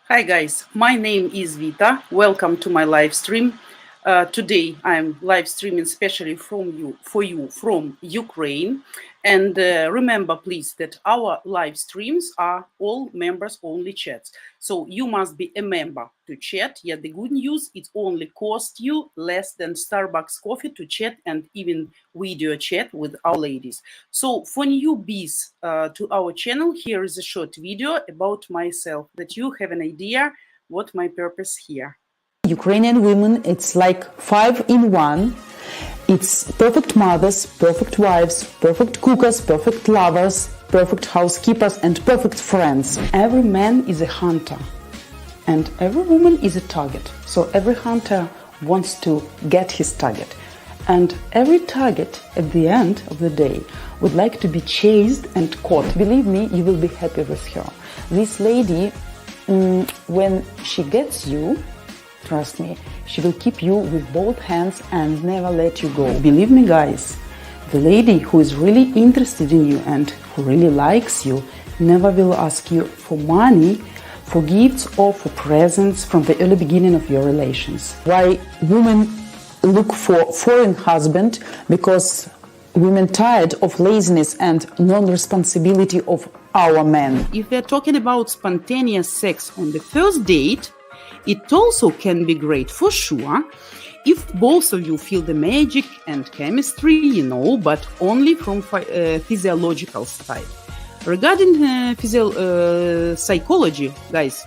Hi guys, my name is Vita. Welcome to my live stream. Today I'm live streaming specially for you from Ukraine. And remember, please, that our live streams are all members only chats. So you must be a member to chat. Yet the good news, it only costs you less than Starbucks coffee to chat and even video chat with our ladies. So for newbies to our channel, here is a short video about myself that you have an idea what my purpose here. Ukrainian women, it's like 5 in 1. It's perfect mothers, perfect wives, perfect cookers, perfect lovers, perfect housekeepers, and perfect friends. Every man is a hunter, and every woman is a target. So every hunter wants to get his target. And every target at the end of the day would like to be chased and caught. Believe me, you will be happy with her. This lady, when she gets you, trust me, she will keep you with both hands and never let you go. Believe me, guys, the lady who is really interested in you and who really likes you never will ask you for money, for gifts, or for presents from the early beginning of your relations. Why women look for foreign husband? Because women tired of laziness and non-responsibility of our men. If we're talking about spontaneous sex on the first date, it also can be great for sure if both of you feel the magic and chemistry, but only from physiological side. Regarding psychology, guys,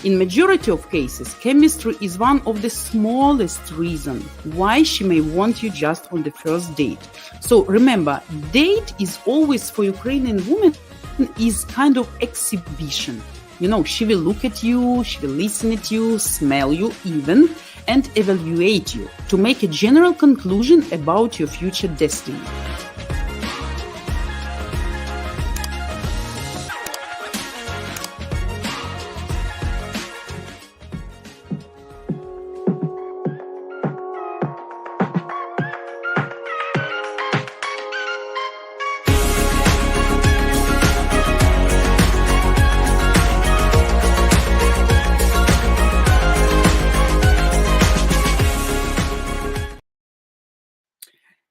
in majority of cases, chemistry is one of the smallest reasons why she may want you just on the first date. So remember, date is always for Ukrainian women is kind of exhibition. She will look at you, she will listen at you, smell you even, and evaluate you to make a general conclusion about your future destiny.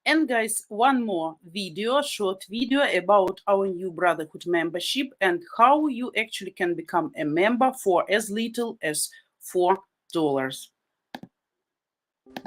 And guys, one more short video about our new Brotherhood membership and how you actually can become a member for as little as $4.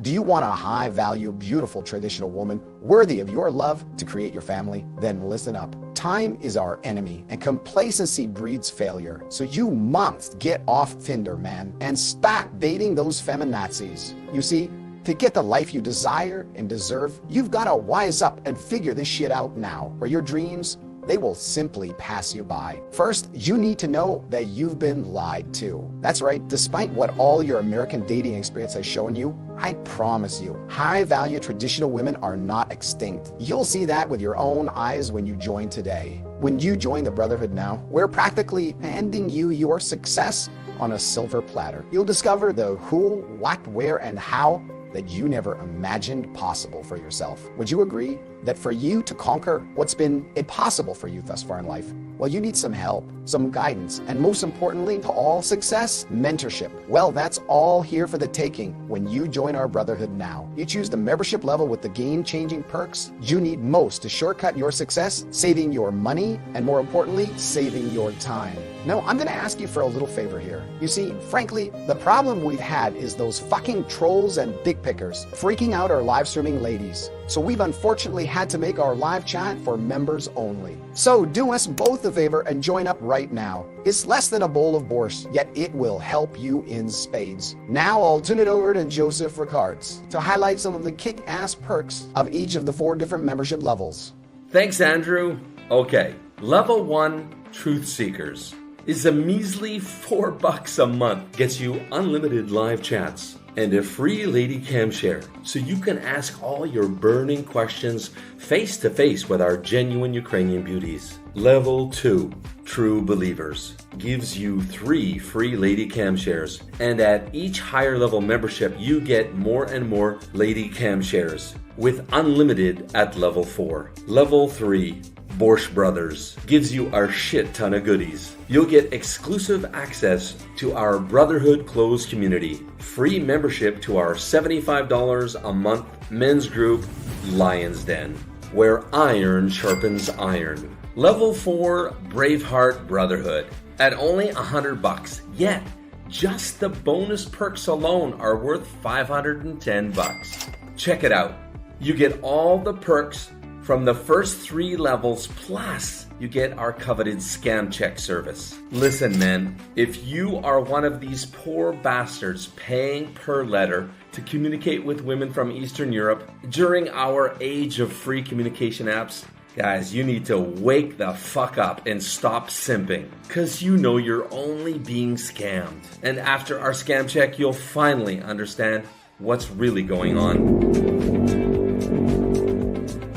Do you want a high-value, beautiful traditional woman worthy of your love to create your family? Then listen up. Time is our enemy, and complacency breeds failure. So you must get off Tinder, man, and stop dating those feminazis. You see, to get the life you desire and deserve, you've got to wise up and figure this shit out now, or your dreams, they will simply pass you by. First, you need to know that you've been lied to. That's right, despite what all your American dating experience has shown you, I promise you, high-value traditional women are not extinct. You'll see that with your own eyes when you join today. When you join the Brotherhood now, we're practically handing you your success on a silver platter. You'll discover the who, what, where, and how that you never imagined possible for yourself. Would you agree that for you to conquer what's been impossible for you thus far in life, well, you need some help, some guidance, and most importantly, to all success, mentorship. Well, that's all here for the taking when you join our Brotherhood now. You choose the membership level with the game-changing perks you need most to shortcut your success, saving your money, and more importantly, saving your time. Now, I'm going to ask you for a little favor here. You see, frankly, the problem we've had is those fucking trolls and dick pickers freaking out our live streaming ladies. So we've unfortunately had to make our live chat for members only. So do us both a favor and join up right now. It's less than a bowl of borscht, yet it will help you in spades. Now I'll turn it over to Joseph Ricards to highlight some of the kick-ass perks of each of the 4 different membership levels. Thanks, Andrew. Okay, level 1, Truth Seekers, is a measly $4 a month. Gets you unlimited live chats and a free lady cam share, so you can ask all your burning questions face to face with our genuine Ukrainian beauties. Level 2, True Believers, gives you 3 free lady cam shares, and at each higher level membership you get more and more lady cam shares with unlimited at level 4. Level 3, Borscht Brothers gives you our shit ton of goodies. You'll get exclusive access to our Brotherhood closed community, free membership to our $75 a month men's group, Lion's Den, where iron sharpens iron. Level 4 Braveheart Brotherhood at only $100. Yet, just the bonus perks alone are worth $510. Check it out. You get all the perks from the first 3 levels, plus you get our coveted scam check service. Listen, men, if you are one of these poor bastards paying per letter to communicate with women from Eastern Europe during our age of free communication apps, guys, you need to wake the fuck up and stop simping, because you know you're only being scammed. And after our scam check, you'll finally understand what's really going on.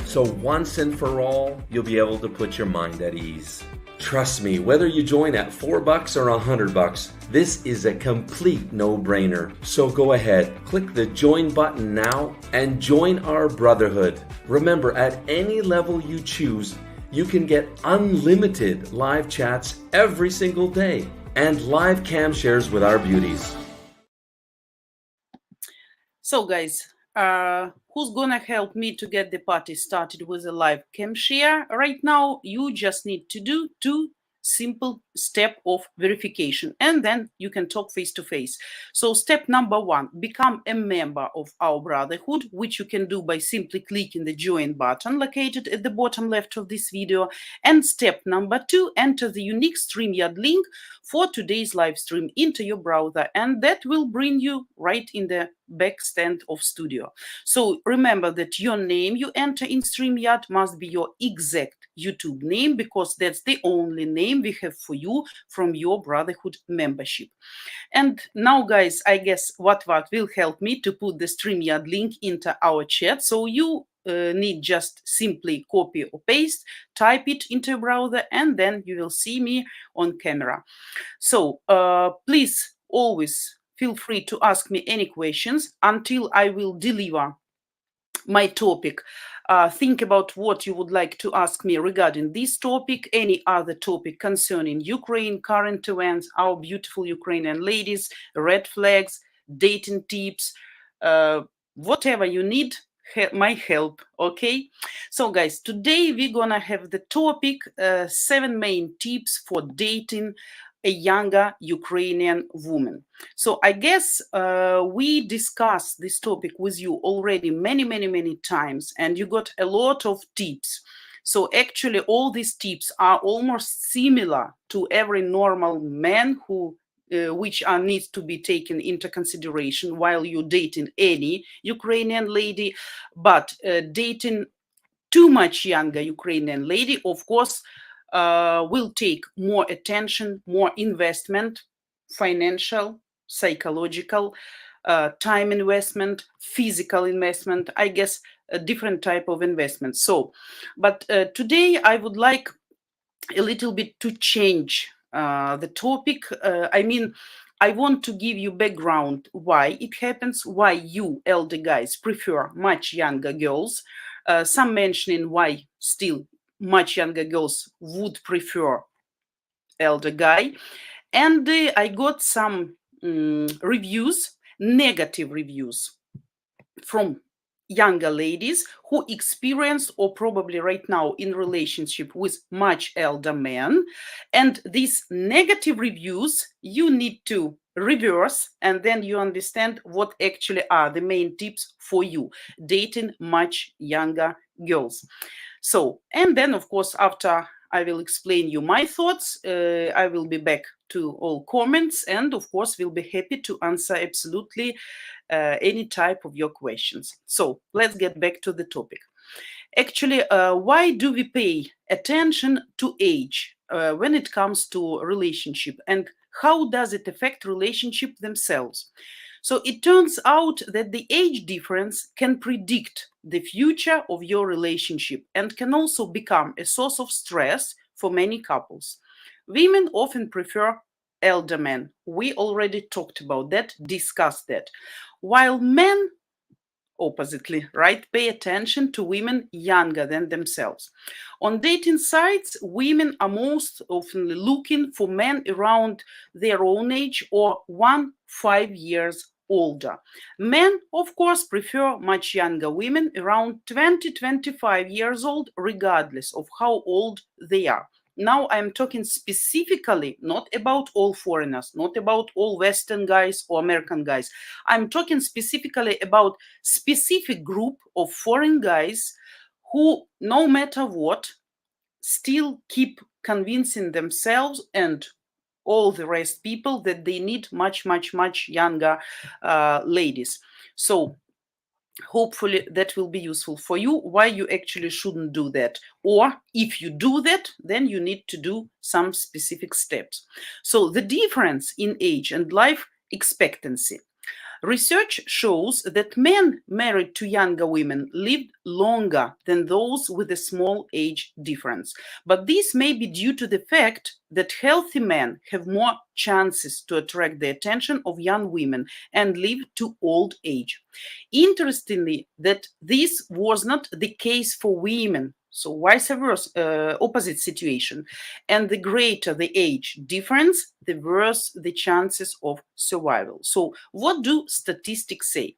So once and for all, you'll be able to put your mind at ease. Trust me, whether you join at $4 or $100, this is a complete no-brainer. So go ahead, click the join button now and join our brotherhood. Remember, at any level you choose, you can get unlimited live chats every single day and live cam shares with our beauties. So guys, who's gonna help me to get the party started with a live cam share? Right now, you just need to do 2 simple steps of verification, and then you can talk face to face. So step number 1, become a member of our brotherhood, which you can do by simply clicking the join button located at the bottom left of this video. And step number 2, enter the unique Streamyard link for today's live stream into your browser, and that will bring you right in the back stand of studio. So remember that your name you enter in Streamyard must be your exact YouTube name, because that's the only name we have for you from your brotherhood membership. And now, guys, I guess what will help me to put the Streamyard link into our chat. So you need just simply copy or paste, type it into a browser, and then you will see me on camera. So please always feel free to ask me any questions until I will deliver my topic. Think about what you would like to ask me regarding this topic, any other topic concerning Ukraine, current events, our beautiful Ukrainian ladies, red flags, dating tips, whatever you need, my help, okay? So guys, today we're gonna have the topic 7 main tips for dating a younger Ukrainian woman. So I guess we discussed this topic with you already many times, and you got a lot of tips. So actually all these tips are almost similar to every normal man who which needs to be taken into consideration while you're dating any Ukrainian lady. But dating too much younger Ukrainian lady, of course, will take more attention, more investment, financial, psychological, time investment, physical investment, I guess a different type of investment. So, but today I would like a little bit to change the topic. I mean, I want to give you background why it happens, why you elder guys prefer much younger girls. Some mentioning why still much younger girls would prefer elder guy. And I got some reviews, negative reviews from younger ladies who experienced or probably right now in relationship with much elder men. And these negative reviews you need to reverse, and then you understand what actually are the main tips for you dating much younger girls. So, and then of course, after I will explain you my thoughts, I will be back to all comments, and of course will be happy to answer absolutely any type of your questions. So let's get back to the topic. Actually, why do we pay attention to age when it comes to relationship, and how does it affect relationship themselves? So it turns out that the age difference can predict the future of your relationship and can also become a source of stress for many couples. Women often prefer elder men. We already talked about that, discussed that. While men oppositely, right? Pay attention to women younger than themselves. On dating sites, women are most often looking for men around their own age or 5 years older. Men, of course, prefer much younger women around 20-25 years old, regardless of how old they are. Now I'm talking specifically not about all foreigners, not about all Western guys or American guys. I'm talking specifically about specific group of foreign guys who, no matter what, still keep convincing themselves and all the rest people that they need much, much, much younger ladies. So hopefully that will be useful for you, why you actually shouldn't do that. Or if you do that, then you need to do some specific steps. So the difference in age and life expectancy. Research shows that men married to younger women lived longer than those with a small age difference. But this may be due to the fact that healthy men have more chances to attract the attention of young women and live to old age. Interestingly, that this was not the case for women. So vice versa, opposite situation. And the greater the age difference, the worse the chances of survival. So what do statistics say?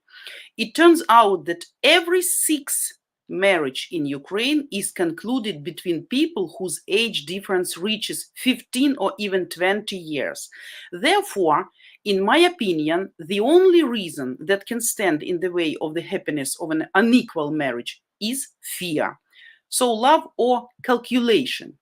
It turns out that every 6th marriage in Ukraine is concluded between people whose age difference reaches 15 or even 20 years. Therefore, in my opinion, the only reason that can stand in the way of the happiness of an unequal marriage is fear. So love or calculation.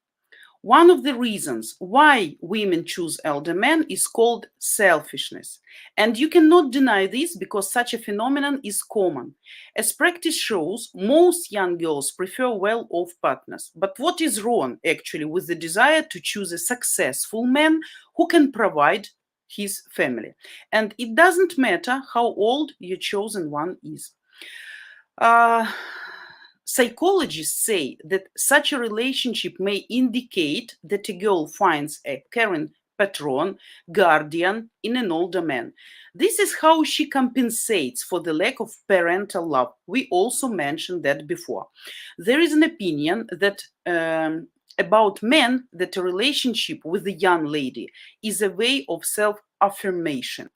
One of the reasons why women choose elder men is called selfishness. And you cannot deny this because such a phenomenon is common. As practice shows, most young girls prefer well-off partners. But what is wrong actually with the desire to choose a successful man who can provide his family? And it doesn't matter how old your chosen one is. Psychologists say that such a relationship may indicate that a girl finds a caring patron, guardian in an older man. This is how she compensates for the lack of parental love. We also mentioned that before. There is an opinion that about men that a relationship with a young lady is a way of self-affirmation.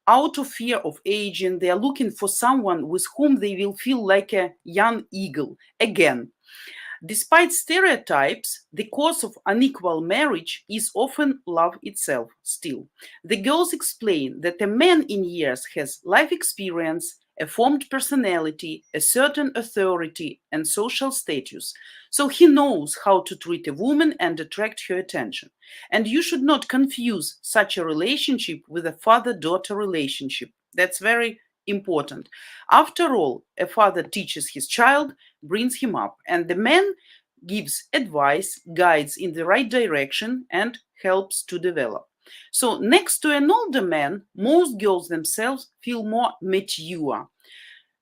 Out of fear of aging, they are looking for someone with whom they will feel like a young eagle again. Despite stereotypes, the cause of unequal marriage is often love itself still. The girls explain that a man in years has life experience, a formed personality, a certain authority, and social status. So he knows how to treat a woman and attract her attention. And you should not confuse such a relationship with a father-daughter relationship. That's very important. After all, a father teaches his child, brings him up, and the man gives advice, guides in the right direction, and helps to develop. So next to an older man, most girls themselves feel more mature,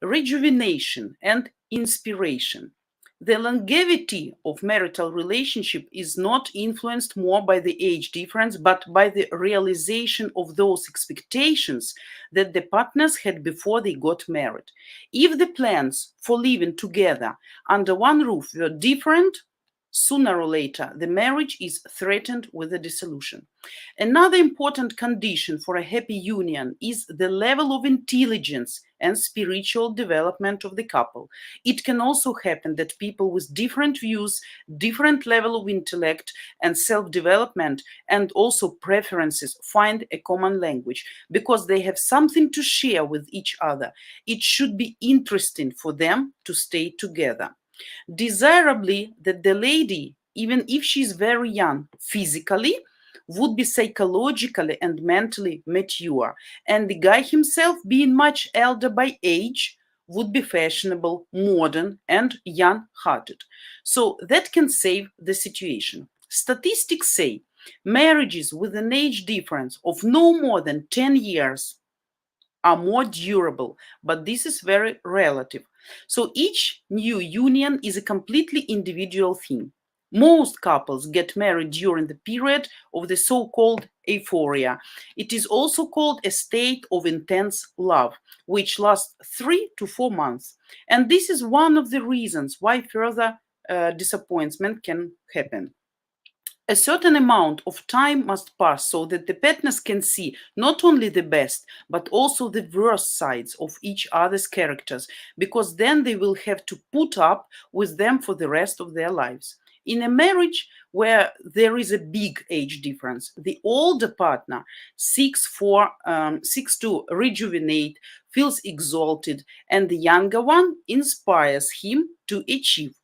rejuvenation, and inspiration. The longevity of marital relationship is not influenced more by the age difference, but by the realization of those expectations that the partners had before they got married. If the plans for living together under one roof were different, sooner or later, the marriage is threatened with a dissolution. Another important condition for a happy union is the level of intelligence and spiritual development of the couple. It can also happen that people with different views, different level of intellect and self-development, and also preferences find a common language because they have something to share with each other. It should be interesting for them to stay together. Desirably, that the lady, even if she's very young physically, would be psychologically and mentally mature, and the guy himself, being much elder by age, would be fashionable, modern, and young-hearted. So that can save the situation. Statistics say marriages with an age difference of no more than 10 years are more durable, but this is very relative. So each new union is a completely individual thing. Most couples get married during the period of the so-called euphoria. It is also called a state of intense love, which lasts 3 to 4 months. And this is one of the reasons why further disappointment can happen. A certain amount of time must pass so that the partners can see not only the best, but also the worst sides of each other's characters, because then they will have to put up with them for the rest of their lives. In a marriage where there is a big age difference, the older partner seeks to rejuvenate, feels exalted, and the younger one inspires him to achieve.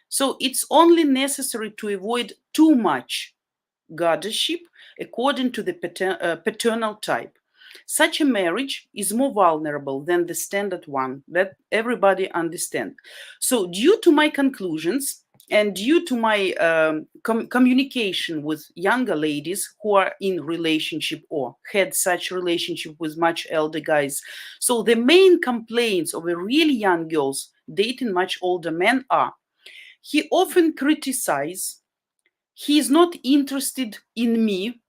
So it's only necessary to avoid too much guardianship according to the paternal type. Such a marriage is more vulnerable than the standard one that everybody understands. So, due to my conclusions and due to my communication with younger ladies who are in relationship or had such relationship with much elder guys, so the main complaints of a really young girls dating much older men are: he often criticizes, he is not interested in me,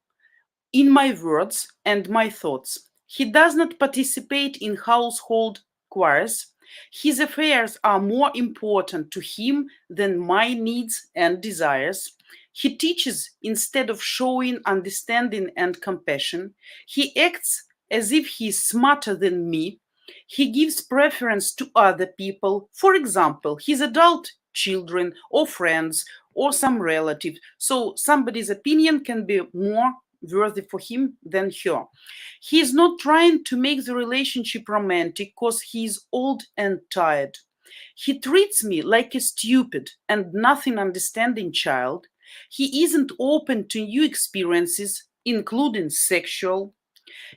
in my words and my thoughts. He does not participate in household chores. His affairs are more important to him than my needs and desires. He teaches instead of showing understanding and compassion. He acts as if he is smarter than me. He gives preference to other people, for example, his adult children or friends or some relative. So somebody's opinion can be more worthy for him than her. He is not trying to make the relationship romantic because he is old and tired. He treats me like a stupid and nothing understanding child. He isn't open to new experiences, including sexual.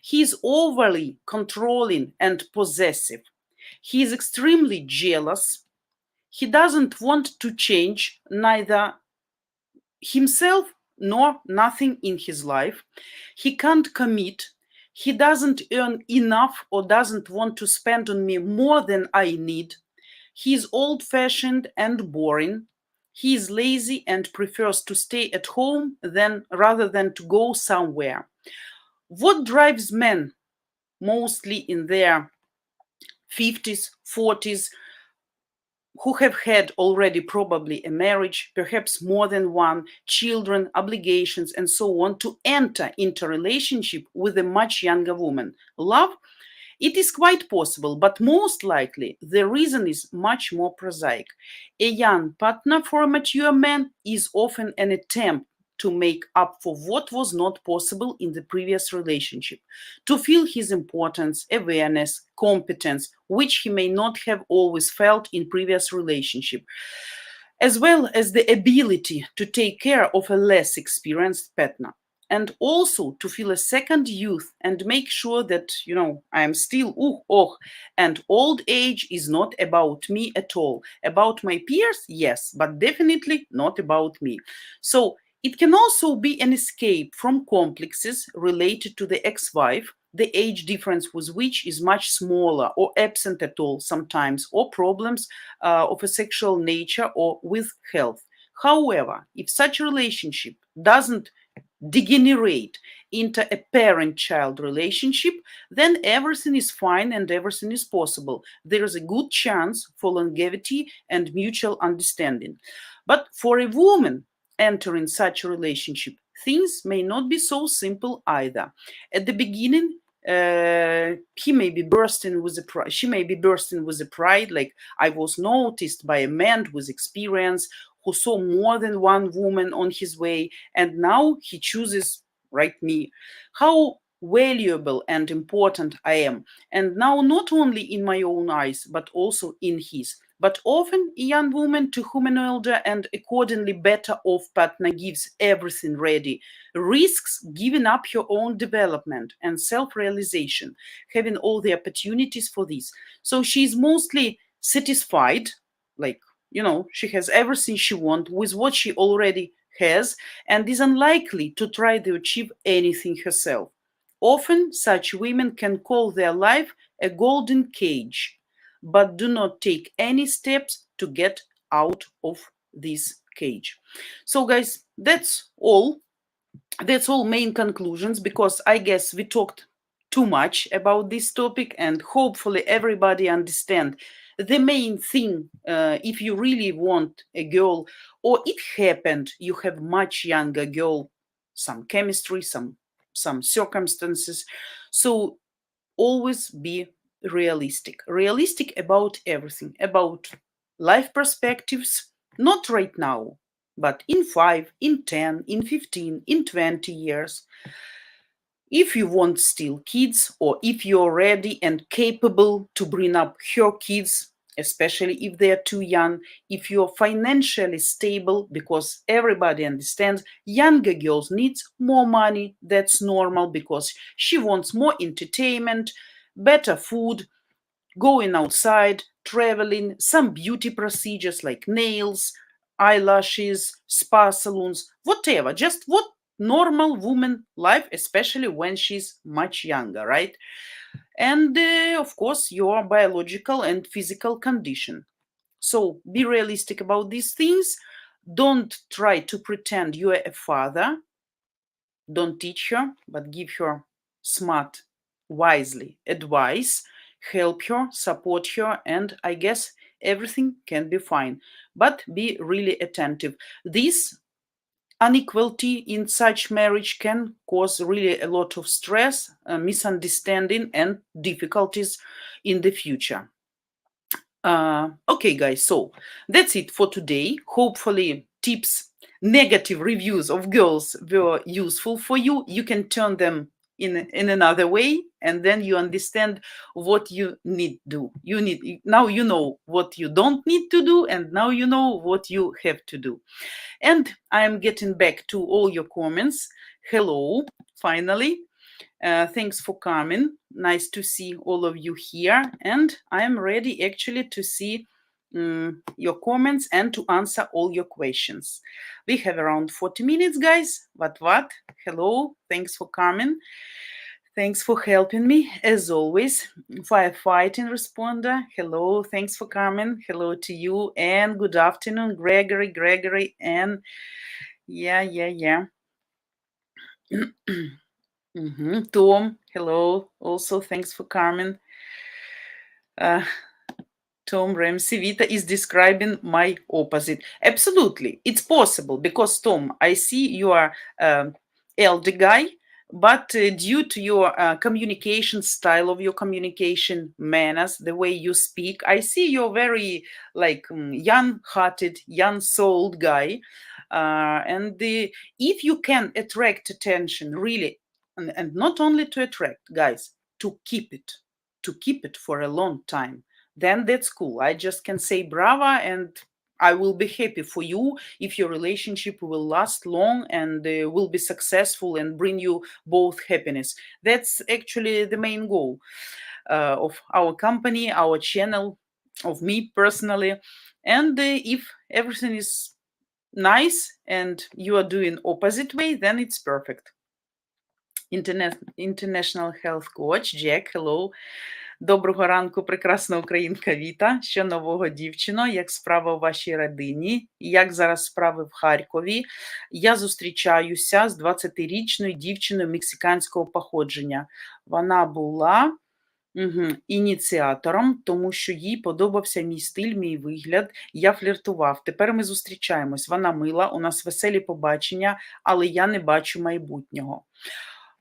He is overly controlling and possessive. He is extremely jealous. He doesn't want to change neither himself nor nothing in his life. He can't commit. He doesn't earn enough or doesn't want to spend on me more than I need. He is old-fashioned and boring. He is lazy and prefers to stay at home rather than to go somewhere. What drives men, mostly in their 50s, 40s, who have had already probably a marriage, perhaps more than one, children, obligations, and so on, to enter into a relationship with a much younger woman? Love? It is quite possible, but most likely the reason is much more prosaic. A young partner for a mature man is often an attempt to make up for what was not possible in the previous relationship, to feel his importance, awareness, competence, which he may not have always felt in previous relationship, as well as the ability to take care of a less experienced partner, and also to feel a second youth and make sure that, I am still and old age is not about me at all. About my peers, yes, but definitely not about me. So it can also be an escape from complexes related to the ex-wife, the age difference with which is much smaller or absent at all sometimes, or problems of a sexual nature or with health. However, if such relationship doesn't degenerate into a parent-child relationship, then everything is fine and everything is possible. There is a good chance for longevity and mutual understanding. But for a woman entering such a relationship, things may not be so simple either. At the beginning, she may be bursting with a pride, like, I was noticed by a man with experience who saw more than one woman on his way, and now he chooses me. How valuable and important I am, and now not only in my own eyes, but also in his. But often a young woman to whom an older and accordingly better off partner gives everything ready risks giving up her own development and self-realization, having all the opportunities for this. So she's mostly satisfied, she has everything she wants with what she already has, and is unlikely to try to achieve anything herself. Often such women can call their life a golden cage, but do not take any steps to get out of this cage. So guys, that's all. That's all main conclusions, because I guess we talked too much about this topic, and hopefully everybody understand the main thing. If you really want a girl, or it happened you have much younger girl, some chemistry, some circumstances, so always be realistic about everything, about life perspectives, not right now, but in 5, in 10, in 15, in 20 years. If you want still kids, or if you're ready and capable to bring up your kids, especially if they're too young, if you're financially stable, because everybody understands younger girls needs more money, that's normal, because she wants more entertainment, better food, going outside, traveling, some beauty procedures like nails, eyelashes, spa salons, whatever, just what normal woman life, especially when she's much younger, right? And of course, your biological and physical condition. So be realistic about these things. Don't try to pretend you are a father. Don't teach her, but give her smart, wisely advice, help her, support her, and I guess everything can be fine. But be really attentive. This inequality in such marriage can cause really a lot of stress, misunderstanding, and difficulties in the future. Okay, guys, so that's it for today. Hopefully, tips, negative reviews of girls were useful for you. You can turn them in another way, and then you understand what you need do. You need now you know what you don't need to do, and now you know what you have to do. And I am getting back to all your comments. Hello, finally. Thanks for coming. Nice to see all of you here. And I am ready actually to see your comments and to answer all your questions. We have around 40 minutes, guys. What? Hello. Thanks for coming. Thanks for helping me, as always. Firefighting responder. Hello. Thanks for coming. Hello to you. And good afternoon, Gregory. And yeah. Tom, hello. Also, thanks for coming. Tom Ramsey, Vita is describing my opposite. Absolutely, it's possible, because Tom, I see you are elder guy, but due to your communication style, of your communication manners, the way you speak, I see you're very like young-hearted, young-souled guy. If you can attract attention, really, and not only to attract, guys, to keep it for a long time, then that's cool. I just can say brava, and I will be happy for you if your relationship will last long and will be successful and bring you both happiness. That's actually the main goal of our company, our channel, of me personally. And if everything is nice and you are doing opposite way, then it's perfect. International health coach Jack, hello. Доброго ранку, прекрасна українка Віта. Що нового, дівчино? Як справа у вашій родині? Як зараз справи в Харкові? Я зустрічаюся з 20-річною дівчиною мексиканського походження. Вона була ініціатором, тому що їй подобався мій стиль, мій вигляд. Я фліртував. Тепер ми зустрічаємось. Вона мила, у нас веселі побачення, але я не бачу майбутнього.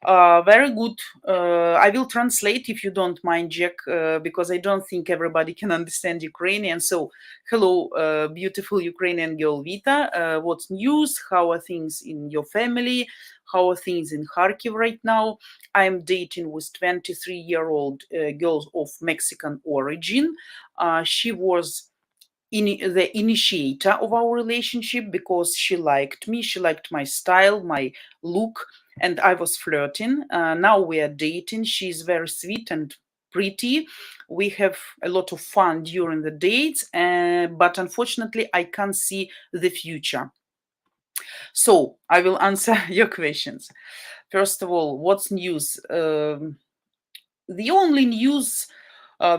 Very good. I will translate if you don't mind, Jack, because I don't think everybody can understand Ukrainian. So, hello, beautiful Ukrainian girl Vita. What's news? How are things in your family? How are things in Kharkiv right now? I'm dating with 23-year-old girl of Mexican origin. She was the initiator of our relationship because she liked me. She liked my style, my look, and I was flirting. Now we are dating. She's very sweet and pretty. We have a lot of fun during the dates, but unfortunately, I can't see the future. So I will answer your questions. First of all, what's news? The only news,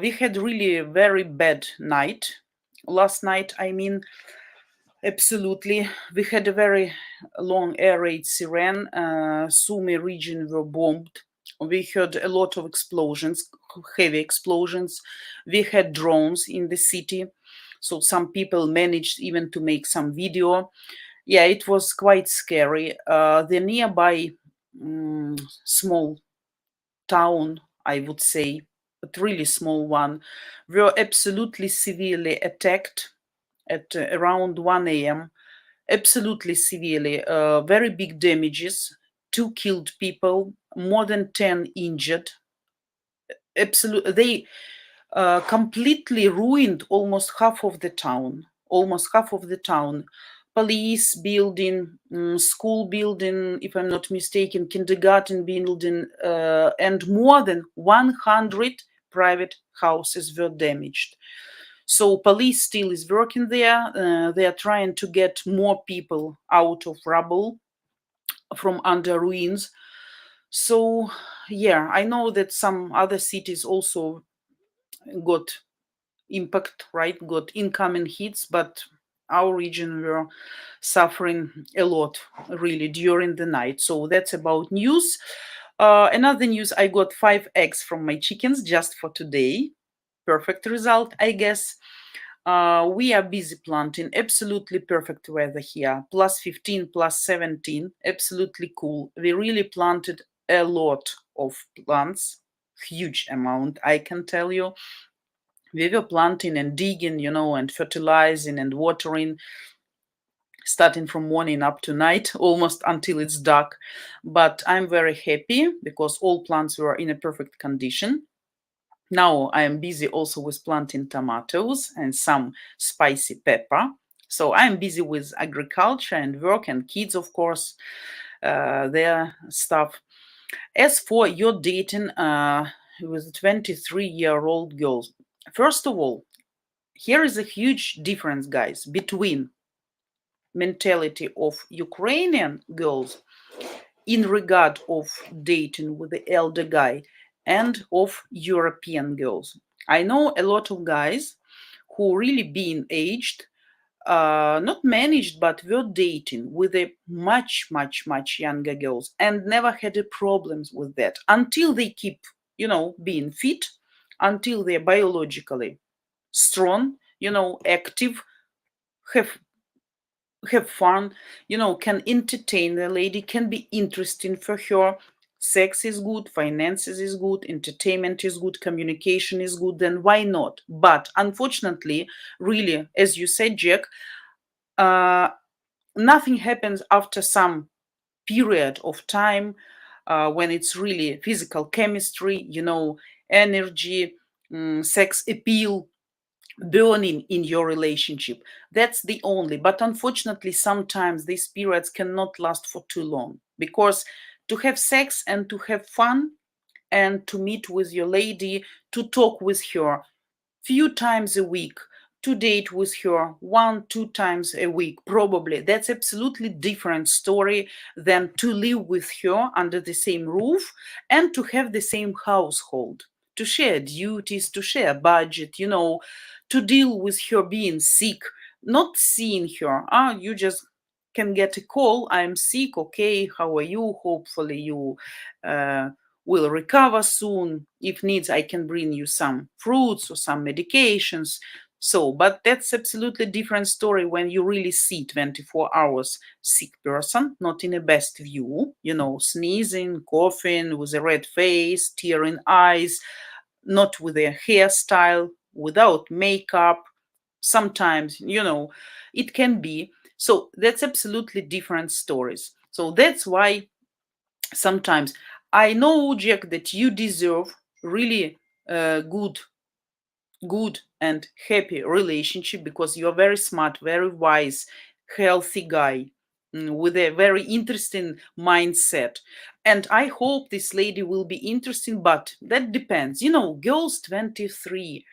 we had really a very bad night. Last night, I mean, Absolutely. We had a very long air raid siren. Sumy region were bombed. We heard a lot of explosions, heavy explosions. We had drones in the city. So some people managed even to make some video. Yeah, it was quite scary. The nearby small town, I would say, but really small one, were absolutely severely attacked at around 1 a.m. Absolutely severely, very big damages, 2 killed people, more than 10 injured. Absolutely, they completely ruined almost half of the town. Almost half of the town. Police building, school building, if I'm not mistaken, kindergarten building, and more than 100 private houses were damaged. So police still is working there. They are trying to get more people out of rubble from under ruins. So yeah, I know that some other cities also got impact, right? Got incoming hits, but our region were suffering a lot really during the night. So that's about news. Another news, I got 5 eggs from my chickens just for today. Perfect result, I guess. We are busy planting. Absolutely perfect weather here. Plus 15, plus 17. Absolutely cool. We really planted a lot of plants. Huge amount, I can tell you. We were planting and digging, and fertilizing and watering, starting from morning up to night, almost until it's dark. But I'm very happy because all plants were in a perfect condition. Now I am busy also with planting tomatoes and some spicy pepper. So I'm busy with agriculture and work and kids, of course, their stuff. As for your dating with 23-year-old girls, first of all, here is a huge difference, guys, between mentality of Ukrainian girls in regard of dating with the elder guy and of European girls. I know a lot of guys who really being aged, not managed, but were dating with a much, much, much younger girls and never had a problems with that until they keep, being fit, until they're biologically strong, active, have fun, can entertain the lady, can be interesting for her. Sex is good, finances is good, entertainment is good, communication is good, then why not? But unfortunately, really, as you said, Jack, uh, nothing happens after some period of time when it's really physical chemistry, energy, sex appeal, burning in your relationship. That's the only. But unfortunately, sometimes these periods cannot last for too long because to have sex and to have fun and to meet with your lady, to talk with her few times a week, to date with her 1-2 times a week, probably that's absolutely different story than to live with her under the same roof and to have the same household, to share duties, to share budget, to deal with her being sick, not seeing her. You just can get a call, I'm sick, okay, how are you? Hopefully you will recover soon. If needs, I can bring you some fruits or some medications. So, but that's absolutely different story when you really see 24 hours sick person, not in a best view, sneezing, coughing, with a red face, tearing eyes, not with a hairstyle, without makeup. Sometimes, it can be. So that's absolutely different stories. So that's why sometimes I know, Jack, that you deserve really good and happy relationship because you're very smart, very wise, healthy guy with a very interesting mindset. And I hope this lady will be interesting, but that depends. Girls 23,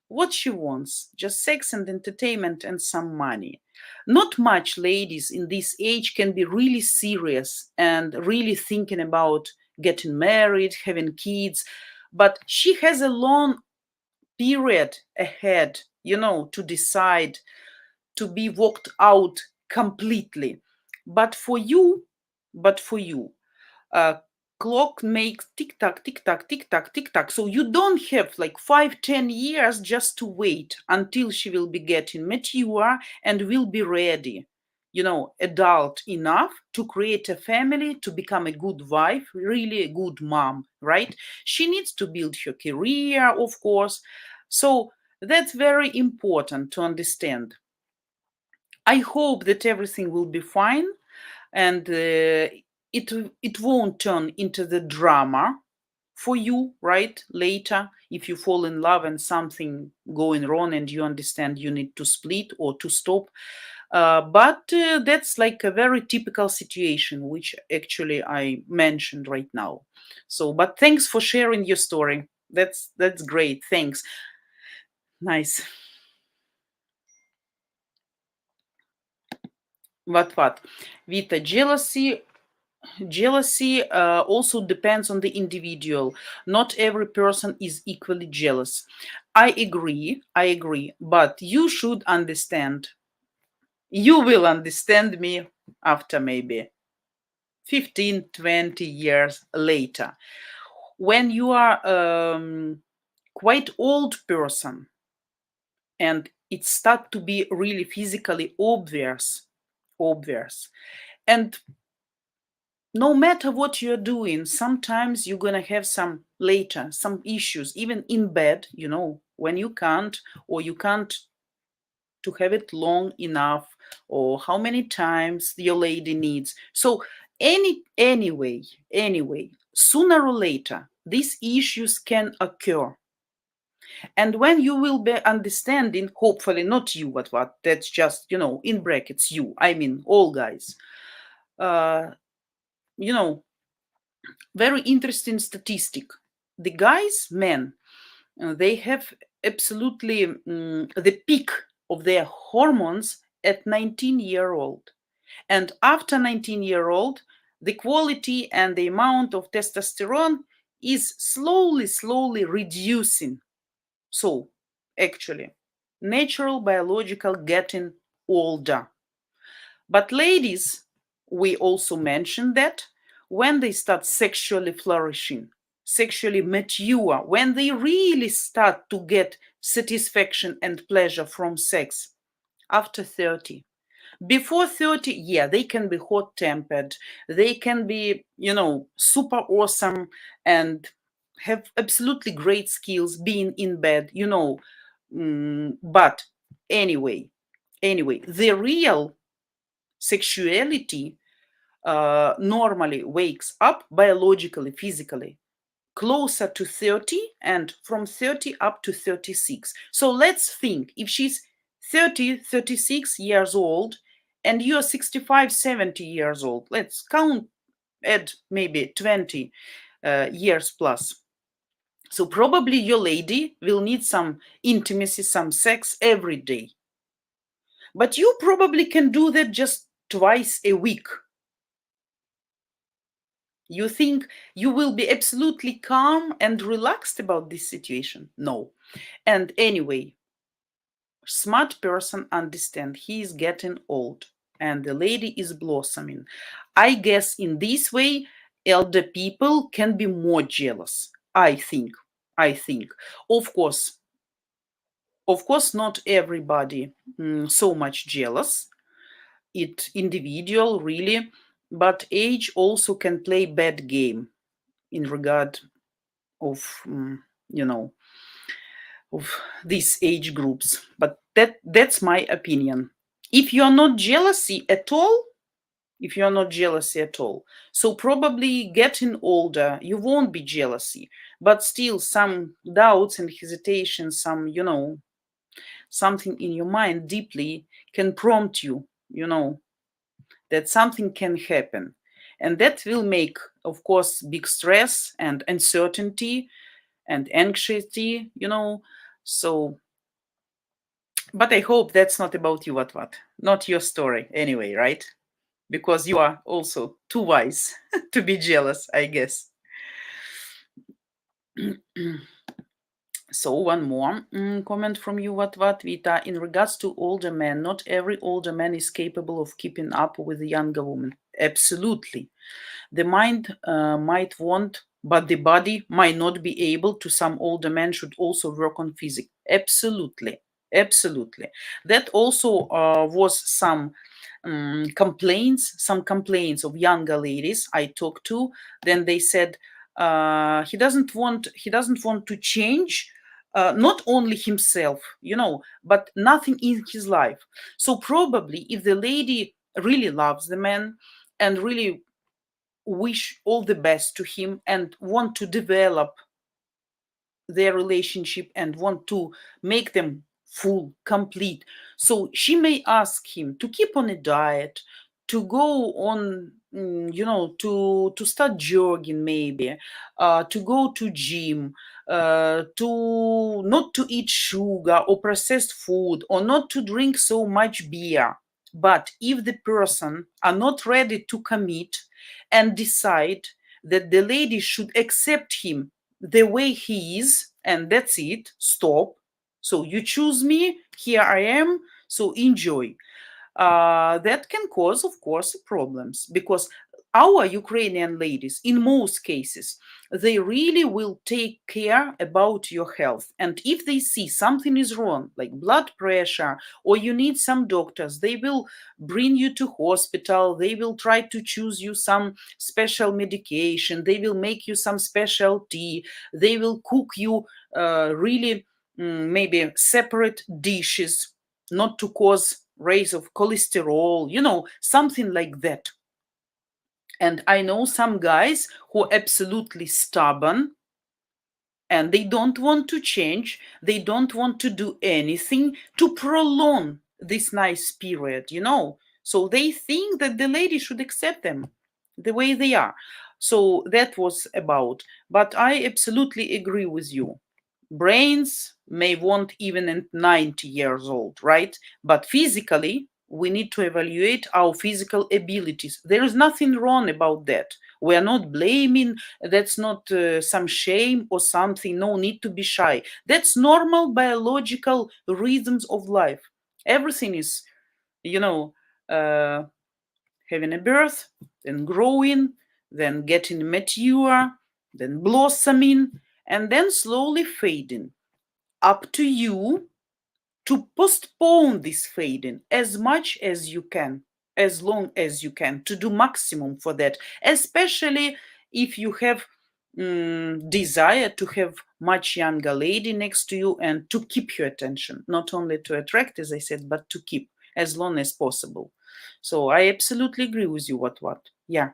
what she wants, just sex and entertainment and some money. Not much ladies in this age can be really serious and really thinking about getting married, having kids, but she has a long period ahead, to decide to be walked out completely. But for you, uh, clock makes tick tock, tick tock, tick tock, tick tock. So you don't have like 5-10 years just to wait until she will be getting mature and will be ready, adult enough to create a family, to become a good wife, really a good mom, right? She needs to build her career, of course. So that's very important to understand. I hope that everything will be fine, and it won't turn into the drama for you, right? Later, if you fall in love and something going wrong and you understand you need to split or to stop. But that's like a very typical situation, which actually I mentioned right now. So, but thanks for sharing your story. That's great. Thanks. Nice. What? Vita, jealousy also depends on the individual. Not every person is equally jealous. I agree, but you should understand. You will understand me after maybe 15-20 years later, when you are quite old person and it start to be really physically obvious. And no matter what you're doing, sometimes you're gonna have some issues, even in bed, when you can't, or you can't to have it long enough, or how many times your lady needs. So anyway, sooner or later, these issues can occur. And when you will be understanding, hopefully not you, what, that's just, in brackets, you, I mean, all guys, very interesting statistic. The guys, men, they have absolutely the peak of their hormones at 19-year-old. And after 19-year-old, the quality and the amount of testosterone is slowly reducing. So, actually, natural biological getting older. But ladies, we also mentioned that when they start sexually flourishing, sexually mature, when they really start to get satisfaction and pleasure from sex after 30. Before 30, yeah, they can be hot-tempered, they can be, super awesome and have absolutely great skills being in bed, but anyway, the real sexuality normally wakes up biologically, physically, closer to 30, and from 30 up to 36. So let's think, if she's 30, 36 years old, and you're 65, 70 years old, let's count, add maybe 20 years plus. So probably your lady will need some intimacy, some sex every day. But you probably can do that just twice a week. You think you will be absolutely calm and relaxed about this situation? No. And anyway, smart person understand he is getting old and the lady is blossoming. I guess in this way, elder people can be more jealous. I think. Of course, not everybody so much jealous. It individual really, but age also can play bad game in regard of of these age groups. But that's my opinion. If you're not jealousy at all, so probably getting older you won't be jealousy, but still some doubts and hesitation, some something in your mind deeply can prompt you, that something can happen, and that will make, of course, big stress and uncertainty and anxiety, so, but I hope that's not about you, what, not your story anyway, right? Because you are also too wise to be jealous, I guess. So one more comment from you, what Vita. In regards to older men, not every older man is capable of keeping up with a younger woman. Absolutely. The mind might want, but the body might not be able to. Some older men should also work on physics. Absolutely. Absolutely. That also was some complaints of younger ladies I talked to. Then they said he doesn't want to change, not only himself, but nothing in his life. So probably if the lady really loves the man and really wish all the best to him and want to develop their relationship and want to make them full, complete. So she may ask him to keep on a diet, to go on, to start jogging maybe, to go to gym, to not to eat sugar or processed food, or not to drink so much beer. But if the person are not ready to commit and decide that the lady should accept him the way he is, and that's it, stop. So you choose me, here I am, so enjoy. That can cause, of course, problems, because our Ukrainian ladies, in most cases, they really will take care about your health. And if they see something is wrong, like blood pressure, or you need some doctors, they will bring you to hospital. They will try to choose you some special medication. They will make you some special tea. They will cook you really maybe separate dishes, not to cause raise of cholesterol, something like that. And I know some guys who are absolutely stubborn and they don't want to change. They don't want to do anything to prolong this nice period. So they think that the lady should accept them the way they are. So that was about. But I absolutely agree with you. Brains may want even at 90 years old, right? But physically, we need to evaluate our physical abilities. There is nothing wrong about that. We are not blaming. That's not some shame or something. No need to be shy. That's normal biological rhythms of life. Everything is, you know, uh, having a birth, then growing, then getting mature, then blossoming, and then slowly fading. Up to you to postpone this fading as much as you can, as long as you can, to do maximum for that, especially if you have desire to have much younger lady next to you and to keep your attention, not only to attract, as I said, but to keep as long as possible. So I absolutely agree with you. What? Yeah.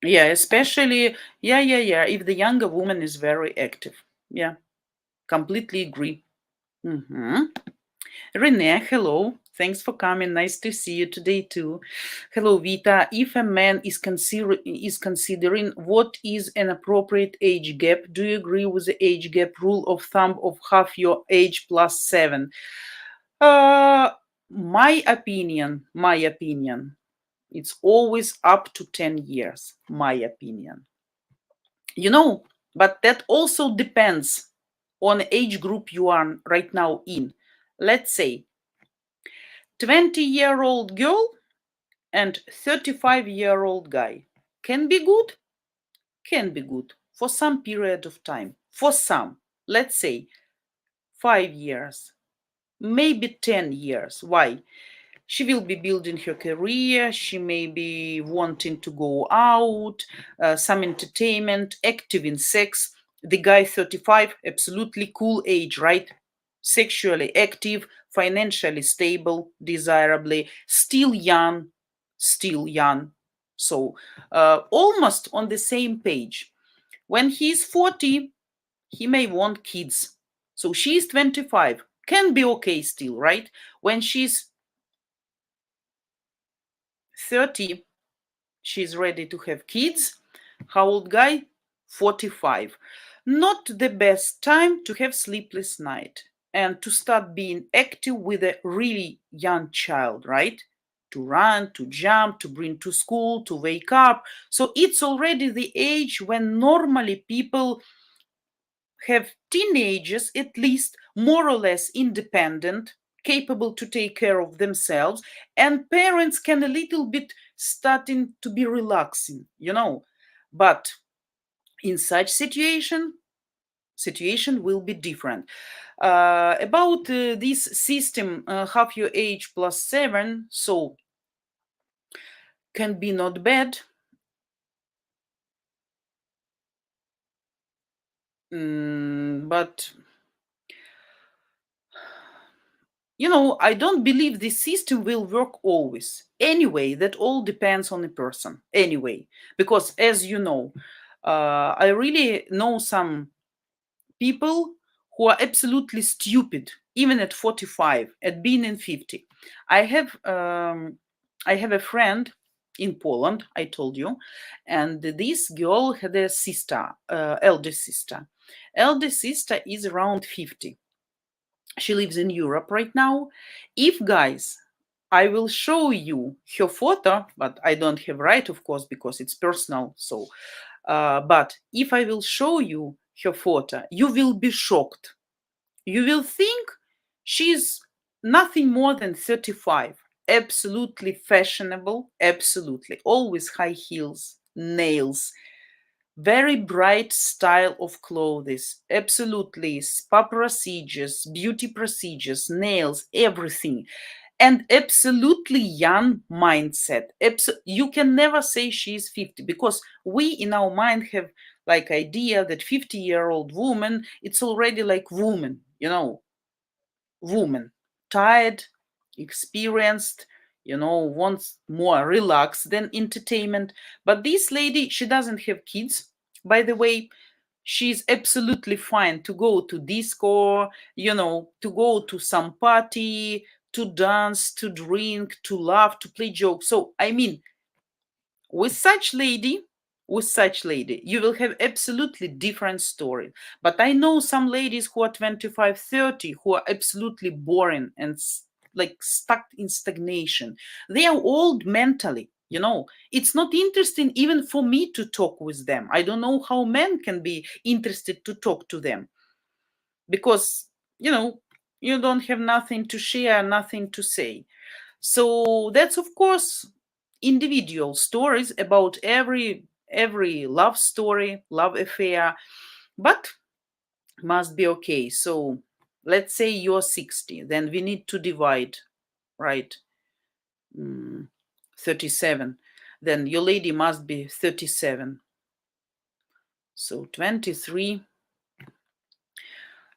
Yeah, especially, yeah. If the younger woman is very active. Yeah, completely agree. Renee, hello. Thanks for coming. Nice to see you today too. Hello, Vita. If a man is considering what is an appropriate age gap, do you agree with the age gap rule of thumb of half your age plus 7? Uh, my opinion, it's always up to 10 years. My opinion. But that also depends on age group you are right now in. Let's say 20-year-old girl and 35-year-old guy can be good, for some period of time. For some, let's say 5 years, maybe 10 years. Why? She will be building her career. She may be wanting to go out, some entertainment, active in sex. The guy 35, absolutely cool age, right? Sexually active, financially stable, desirably, still young. So almost on the same page. When he's 40, he may want kids. So she's 25, can be okay still, right? When she's 30, she's ready to have kids. How old guy? 45. Not the best time to have sleepless night and to start being active with a really young child, right? To run, to jump, to bring to school, to wake up. So it's already the age when normally people have teenagers at least more or less independent, capable to take care of themselves, and parents can a little bit starting to be relaxing, but in such situation will be different. About this system, half your age plus 7, so can be not bad. But I don't believe this system will work always. Anyway, that all depends on the person. Anyway, because as you know, I really know some people who are absolutely stupid, even at 45, at being in 50. I have a friend in Poland, I told you, and this girl had a sister, elder sister. Elder sister is around 50. She lives in Europe right now. If guys, I will show you her photo, but I don't have right, of course, because it's personal. So, but if I will show you her photo, you will be shocked. You will think she's nothing more than 35. Absolutely fashionable, absolutely. Always high heels, nails, very bright style of clothes, absolutely spa procedures, beauty procedures, nails, everything, and absolutely young mindset. You can never say she is 50, because we in our mind have like idea that 50-year-old woman, it's already like woman, woman, tired, experienced, wants more relax than entertainment. But this lady, she doesn't have kids, by the way. She's absolutely fine to go to disco, to go to some party, to dance, to drink, to laugh, to play jokes. So I mean, with such lady, you will have absolutely different story. But I know some ladies who are 25, 30, who are absolutely boring and like stuck in stagnation. They are old mentally. It's not interesting even for me to talk with them. I don't know how men can be interested to talk to them, because you don't have nothing to share, nothing to say. So that's of course individual stories about every love story, love affair, but must be okay. So let's say you're 60, then we need to divide, right? 37. Then your lady must be 37. So 23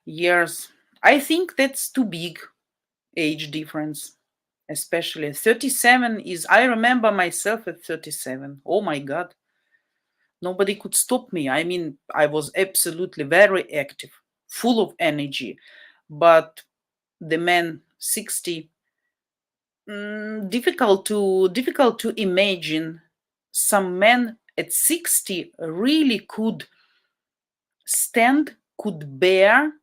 years. I think that's too big age difference. Especially 37 is, I remember myself at 37. Oh my God. Nobody could stop me. I mean, I was absolutely very active, full of energy. But the man 60, difficult to imagine some men at 60 really could stand, could bear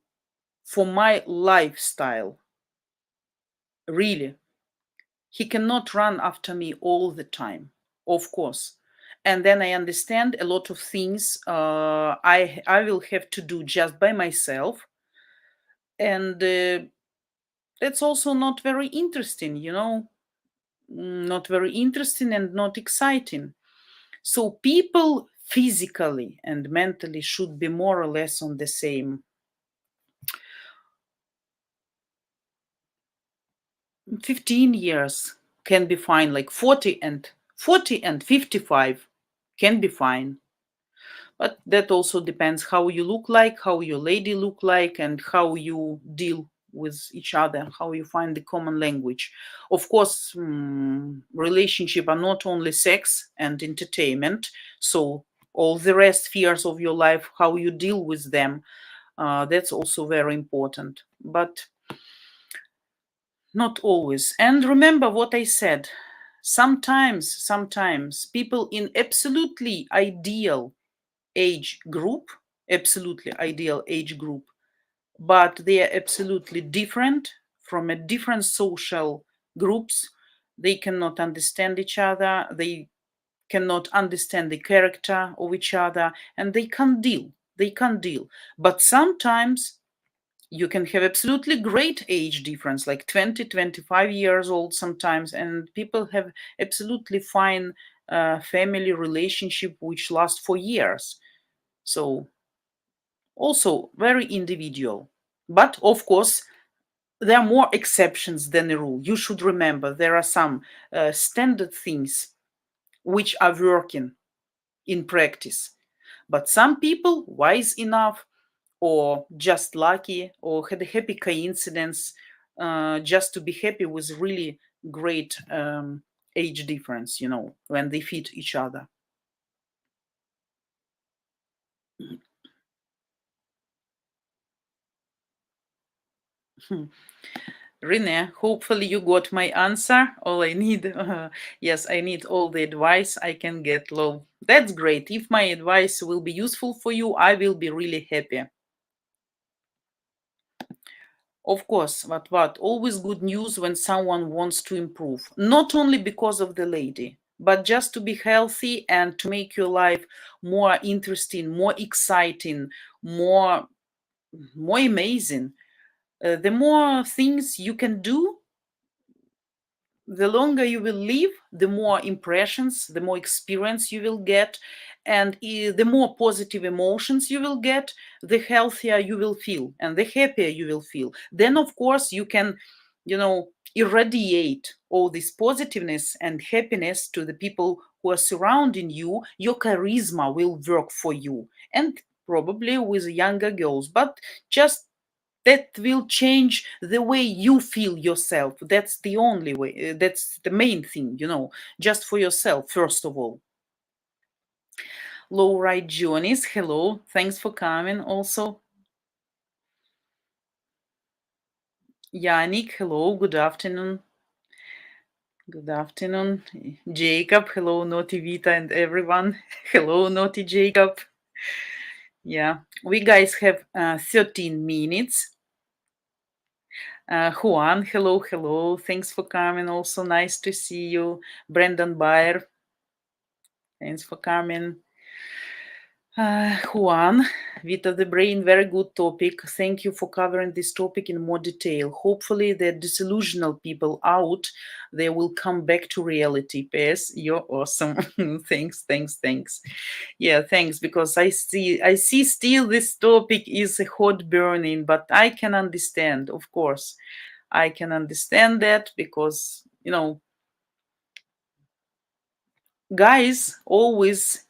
for my lifestyle. Really. He cannot run after me all the time, of course. And then I understand a lot of things I will have to do just by myself. And that's also not very interesting, not very interesting and not exciting. So people physically and mentally should be more or less on the same. 15 years can be fine, like 40 and 55 can be fine. But that also depends how you look like, how your lady look like, and how you deal with each other, how you find the common language. Of course, relationship are not only sex and entertainment. So all the rest spheres of your life, how you deal with them, that's also very important. But not always. And remember what I said. Sometimes people in absolutely ideal age group, but they are absolutely different from a different social groups. They cannot understand each other. They cannot understand the character of each other, and they can't deal. they can't deal. But sometimes you can have absolutely great age difference, like 20, 25 years old sometimes, and people have absolutely fine family relationship which lasts for years. So also very individual. But of course, there are more exceptions than a rule. You should remember there are some standard things which are working in practice. But some people, wise enough, or just lucky, or had a happy coincidence, just to be happy with really great age difference, when they fit each other. Rene, hopefully you got my answer. All I need, yes, I need all the advice I can get, Lol. That's great. If my advice will be useful for you, I will be really happy. Of course, what? Always good news when someone wants to improve. Not only because of the lady, but just to be healthy and to make your life more interesting, more exciting, more amazing. The more things you can do, the longer you will live, the more impressions, the more experience you will get, and the more positive emotions you will get, the healthier you will feel and the happier you will feel. Then, of course, you can, irradiate all this positiveness and happiness to the people who are surrounding you. Your charisma will work for you, and probably with younger girls, but just that will change the way you feel yourself. That's the only way. That's the main thing, just for yourself, first of all. Low right Jonis, hello. Thanks for coming also. Yannick, hello. Good afternoon. Good afternoon. Jacob, hello. Naughty Vita and everyone. Hello, Naughty Jacob. Yeah, we guys have 13 minutes. Juan, hello. Thanks for coming. Also, nice to see you. Brendan Bayer, thanks for coming. Juan, Vita the Brain, very good topic. Thank you for covering this topic in more detail. Hopefully, the disillusional people out, they will come back to reality. PS, you're awesome. Thanks. Yeah, thanks, because I see still this topic is a hot burning, but I can understand, of course. I can understand that because, guys always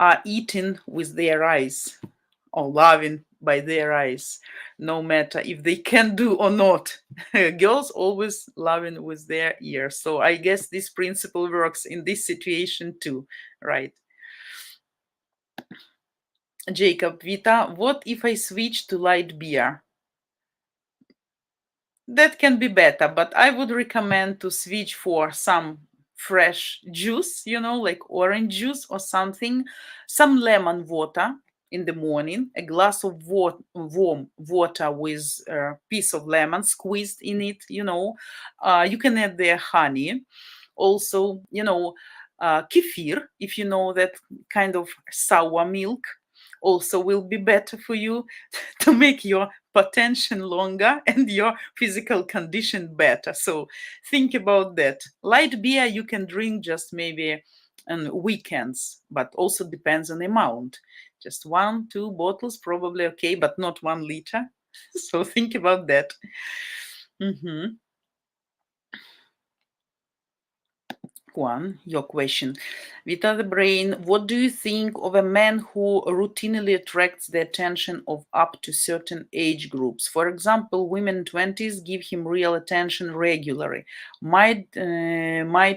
are eating with their eyes or loving by their eyes, no matter if they can do or not. Girls always loving with their ears. So I guess this principle works in this situation too, right? Jacob, Vita, what if I switch to light beer? That can be better, but I would recommend to switch for some fresh juice, like orange juice or something, some lemon water in the morning, a glass of warm water with a piece of lemon squeezed in it, you can add there honey. Also, kefir, if you know that kind of sour milk, also will be better for you to make your potential longer and your physical condition better. So think about that. Light beer you can drink just maybe on weekends, but also depends on the amount. Just 1-2 bottles probably okay, but not 1 liter. So think about that. Juan, your question. Vita the Brain, what do you think of a man who routinely attracts the attention of up to certain age groups? For example, women 20s give him real attention regularly. Might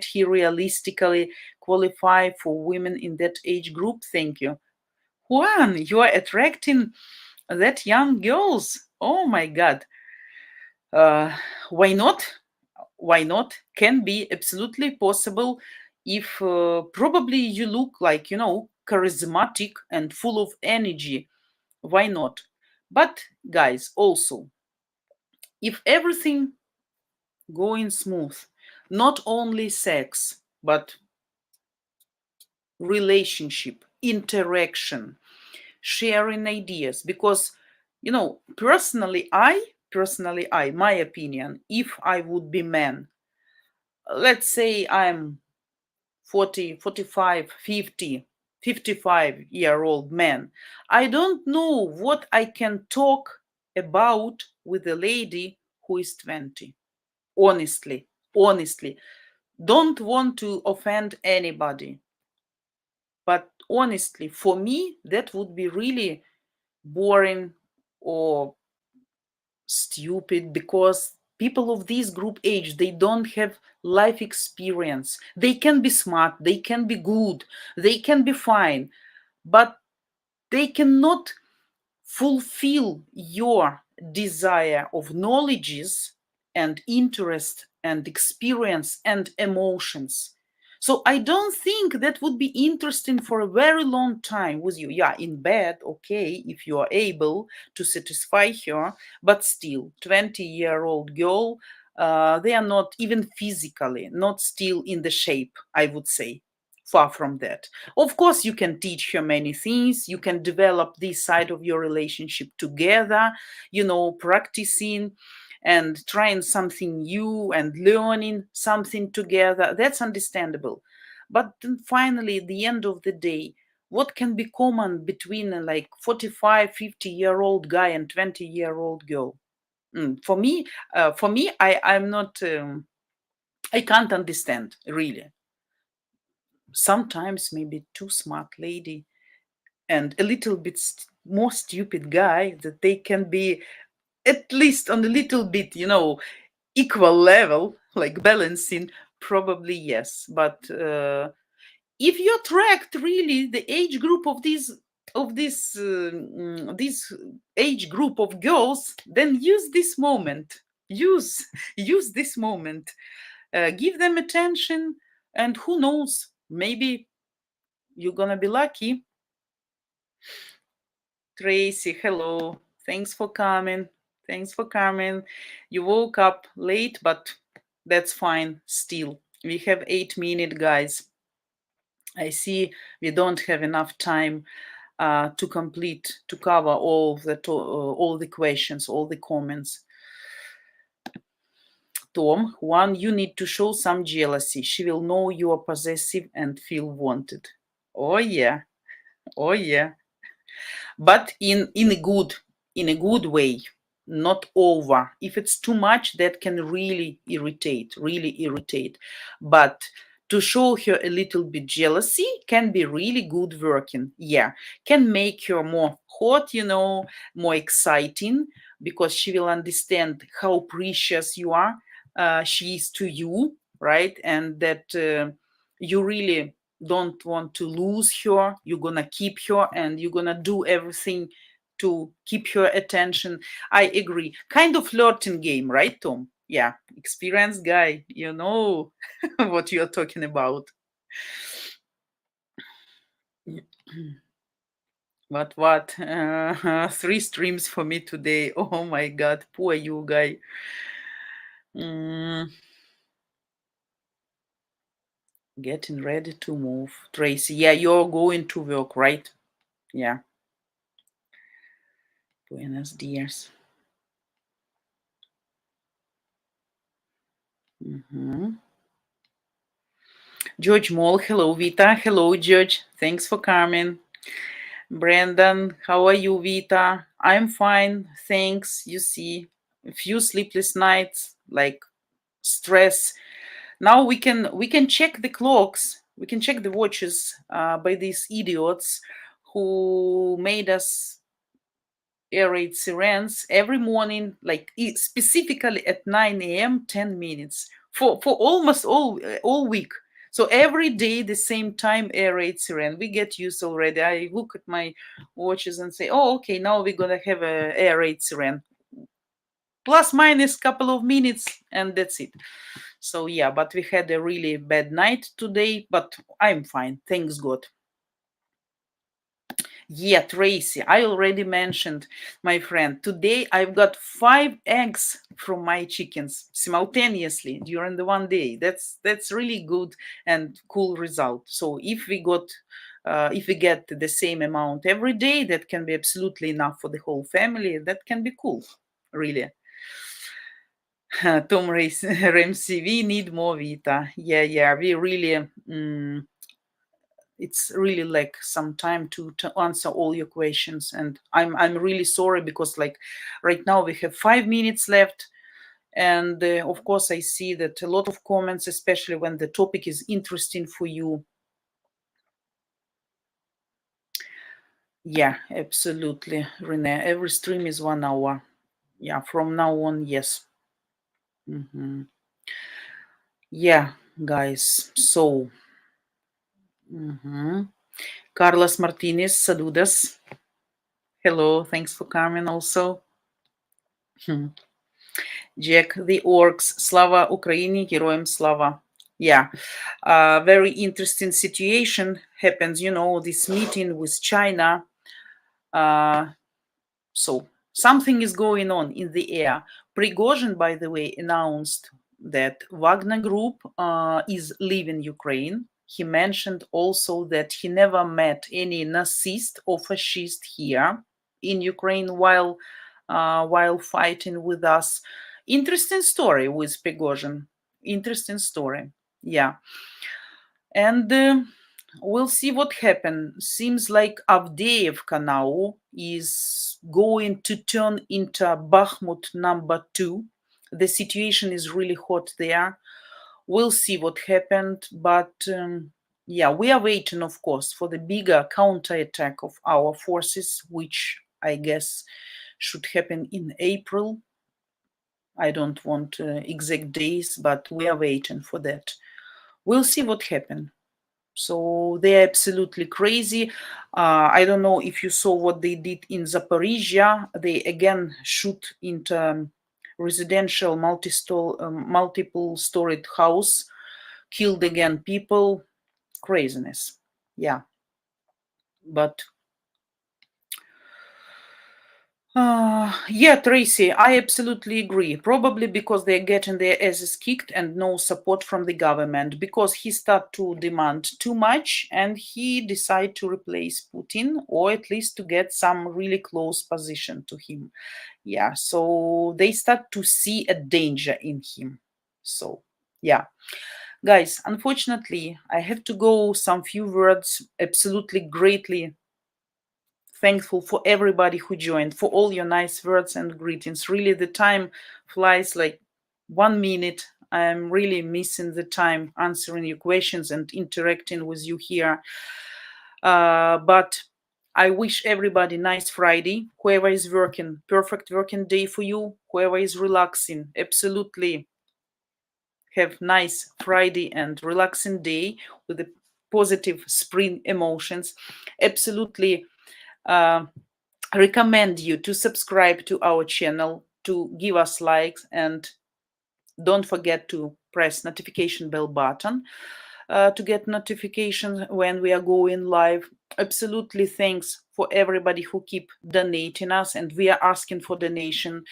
he realistically qualify for women in that age group? Thank you. Juan, you are attracting that young girls. Oh my God. Why not? Why not? Can be absolutely possible if probably you look like, charismatic and full of energy. Why not? But guys, also, if everything going smooth, not only sex, but relationship, interaction, sharing ideas, because personally I my opinion, if I would be man, let's say I'm 40, 45, 50, 55-year-old man, I don't know what I can talk about with a lady who is 20. Honestly, don't want to offend anybody, but honestly, for me, that would be really boring or stupid, because people of this group age, they don't have life experience. They can be smart, they can be good, they can be fine, but they cannot fulfill your desire of knowledges and interest and experience and emotions. So I don't think that would be interesting for a very long time with you. Yeah, in bed, okay, if you are able to satisfy her, but still, 20-year-old girl, they are not even physically, not still in the shape, I would say. Far from that. Of course, you can teach her many things. You can develop this side of your relationship together, practicing and trying something new and learning something together. That's understandable. But then finally, at the end of the day, what can be common between a 45, 50-year-old guy and 20-year-old girl? For me, I'm not. I can't understand really. Sometimes maybe too smart lady and a little bit more stupid guy, that they can be at least on a little bit, equal level, like balancing, probably yes. But if you attract really the age group of this age group of girls, then use this moment. Use this moment. Give them attention, and who knows, maybe you're gonna be lucky. Tracy, hello. Thanks for coming. Thanks for coming. You woke up late, but that's fine still. We have 8 minutes, guys. I see we don't have enough time to cover all the questions, all the comments. Tom, one, you need to show some jealousy. She will know you are possessive and feel wanted. Oh yeah. Oh yeah. But in a good way, not over. If it's too much, that can really irritate. But to show her a little bit jealousy can be really good working. Yeah, can make her more hot, more exciting, because she will understand how precious you are, she is to you, right? And that you really don't want to lose her. You're gonna keep her, and you're gonna do everything to keep her attention. I agree. Kind of flirting game, right, Tom? Yeah, experienced guy, you know what you're talking about. What? 3 streams for me today. Oh my god, poor you guy. Getting ready to move. Tracy, yeah, you're going to work, right? Yeah. Buenos dias. George Moll, hello Vita. Hello George, thanks for coming. Brandon, how are you, Vita? I'm fine, thanks. You see, a few sleepless nights, like stress. Now we can check the clocks, we can check the watches by these idiots who made us air raid sirens every morning, like specifically at 9 a.m. 10 minutes for almost all week. So every day the same time air raid siren. We get used already. I look at my watches and say, oh, okay, now we're gonna have a air raid siren, plus minus couple of minutes, and that's it. So yeah, but we had a really bad night today, but I'm fine, thanks God. Yeah, Tracy, I already mentioned, my friend, today I've got 5 eggs from my chickens simultaneously during the one day. That's really good and cool result. So if we got If we get the same amount every day, that can be absolutely enough for the whole family. That can be cool, really. Tom Ramsey, we need more Vita. Yeah, we really, it's really like some time to answer all your questions. And I'm really sorry because like right now we have 5 minutes left. And of course, I see that a lot of comments, especially when the topic is interesting for you. Yeah, absolutely, Renee. Every stream is 1 hour. Yeah, from now on, yes. Yeah, guys. So, Carlos Martinez, saludas. Hello, thanks for coming also. Jack the Orcs, Slava Ukraini, Героям Slava. Yeah, very interesting situation happens, this meeting with China. So something is going on in the air. Prigozhin, by the way, announced that Wagner Group is leaving Ukraine. He mentioned also that he never met any Nazist or fascist here in Ukraine while fighting with us. Interesting story with Prigozhin. Interesting story. Yeah. And we'll see what happens. Seems like Avdiivka now is going to turn into Bakhmut number 2. The situation is really hot there. We'll see what happened. But yeah, we are waiting, of course, for the bigger counterattack of our forces, which I guess should happen in April. I don't want exact days, but we are waiting for that. We'll see what happens. So they're absolutely crazy. I don't know if you saw what they did in Zaporizhia. They again shoot into residential multiple-storied house, killed again people. Craziness. Yeah. But yeah, Tracy, I absolutely agree. Probably because they're getting their asses kicked and no support from the government, because he started to demand too much and he decided to replace Putin, or at least to get some really close position to him. Yeah, so they start to see a danger in him. So, yeah. Guys, unfortunately, I have to go some few words. Absolutely greatly thankful for everybody who joined, for all your nice words and greetings. Really, the time flies like 1 minute. I'm really missing the time answering your questions and interacting with you here. But I wish everybody nice Friday. Whoever is working, perfect working day for you. Whoever is relaxing, absolutely have nice Friday and relaxing day with the positive spring emotions. Absolutely recommend you to subscribe to our channel, to give us likes, and don't forget to press notification bell button to get notifications when we are going live. Absolutely thanks for everybody who keep donating us, and we are asking for donation.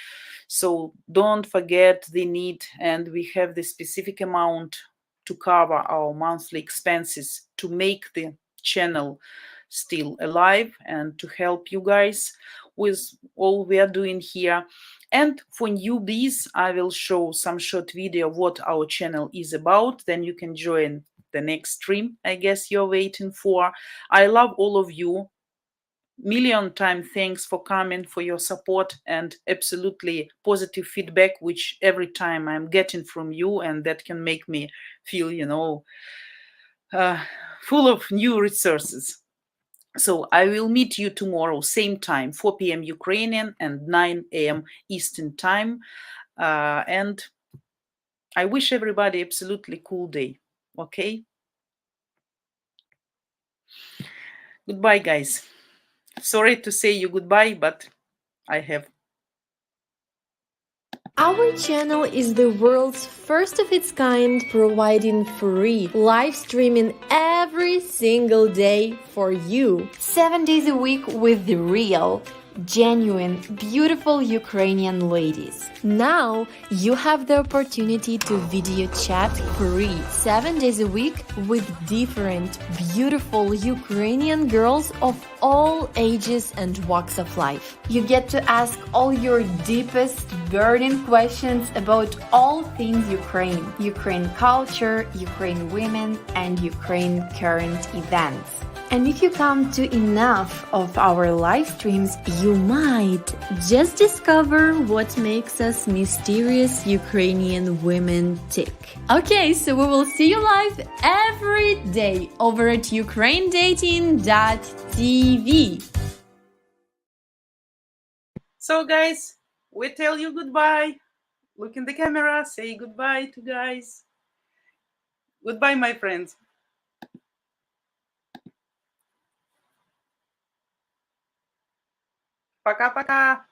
So don't forget the need, and we have the specific amount to cover our monthly expenses to make the channel still alive and to help you guys with all we are doing here. And for newbies, I will show some short video of what our channel is about. Then you can join the next stream, I guess you're waiting for. I love all of you. Million times thanks for coming, for your support and absolutely positive feedback, which every time I'm getting from you, and that can make me feel, full of new resources. So I will meet you tomorrow, same time, 4 p.m. Ukrainian and 9 a.m. Eastern time. And I wish everybody absolutely cool day. Okay? Goodbye, guys. Sorry to say you goodbye, but I have. Our channel is the world's first of its kind, providing free live streaming every single day for you. 7 days a week with the real, genuine, beautiful Ukrainian ladies. Now you have the opportunity to video chat free 7 days a week with different, beautiful Ukrainian girls of all ages and walks of life. You get to ask all your deepest, burning questions about all things Ukraine, Ukraine culture, Ukraine women, and Ukraine current events. And if you come to enough of our live streams, you might just discover what makes us mysterious Ukrainian women tick. Okay, so we will see you live every day over at ukrainedating.tv. So guys, we tell you goodbye. Look in the camera, say goodbye to guys. Goodbye, my friends. Пока-пока.